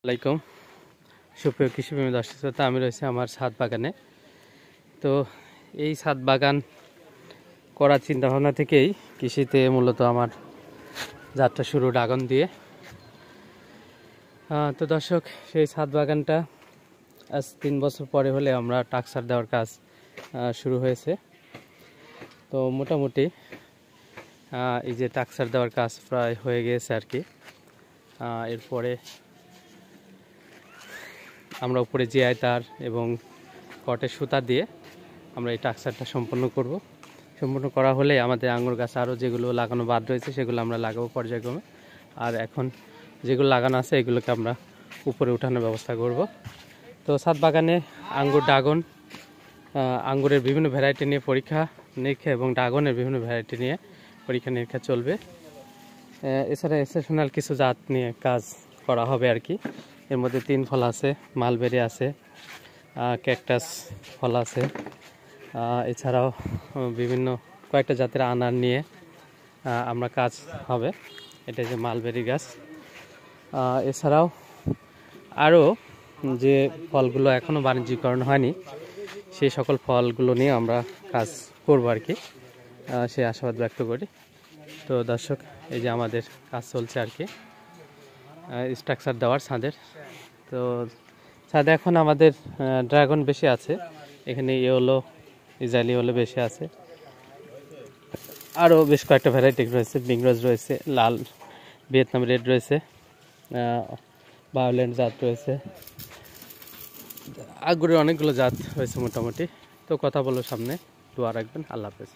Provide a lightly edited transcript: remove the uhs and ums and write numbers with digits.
আসসালামাইকুম সুপ্রিয় কৃষিপ্রেমী দর্শক শ্রোতা, আমি রয়েছি আমার ছাদ বাগানে। তো এই ছাদ বাগান করার চিন্তাভাবনা থেকেই কৃষিতে মূলত আমার যাত্রা শুরু ড্রাগন দিয়ে। তো দর্শক, সেই ছাদ বাগানটা আজ 3 বছর পরে হলে আমরা টাকসার দেওয়ার কাজ শুরু হয়েছে। তো মোটামুটি এই যে টাকসার দেওয়ার কাজ প্রায় হয়ে গিয়েছে আর কি। এরপরে আমরা উপরে জিআই তার এবং কটের সুতা দিয়ে আমরা এই টাকসারটা সম্পন্ন করব। সম্পন্ন করা হলে আমাদের আঙুর গাছ আরও যেগুলো লাগানো বাদ রয়েছে সেগুলো আমরা লাগাবো পর্যায়ক্রমে। আর এখন যেগুলো লাগানো আছে এগুলোকে আমরা উপরে উঠানোর ব্যবস্থা করব। তো ছাদ বাগানে আঙ্গুর, ড্রাগন, আঙ্গুরের বিভিন্ন ভ্যারাইটি নিয়ে পরীক্ষা নিরীক্ষা এবং ড্রাগনের বিভিন্ন ভ্যারাইটি নিয়ে পরীক্ষা নিরীক্ষা চলবে। এছাড়া এক্সেপশনাল কিছু জাত নিয়ে কাজ করা হবে আর কি। এর মধ্যে 3 ফল আছে, মালবেরি আছে, ক্যাকটাস ফল আছে, এছাড়াও বিভিন্ন কয়েকটা জাতের আনার নিয়ে আমরা কাজ হবে। এটা যে মালবেরি গাছ। এছাড়াও আরও যে ফলগুলো এখনও বাণিজ্যিকরণ হয়নি সেই সকল ফলগুলো নিয়ে আমরা কাজ করব আর কি, সেই আশাবাদ ব্যক্ত করি। তো দর্শক, এই যে আমাদের কাজ চলছে আর কি স্ট্রাকচার দেওয়ার ছাদের। তো ছাদে এখন আমাদের ড্রাগন বেশি আছে, এখানে ইয়েলো, ইসরায়েলি ইয়েলো বেশি আছে, আরও বেশ কয়েকটা ভ্যারাইটি রয়েছে, বিংরোজ রয়েছে, লাল ভিয়েতনাম রেড রয়েছে, ভায়োলেট জাত রয়েছে, আঙ্গুরের অনেকগুলো জাত হয়েছে মোটামুটি। তো কথা বলো সামনে, দোয়া রাখবেন। আল্লাহ হাফেজ।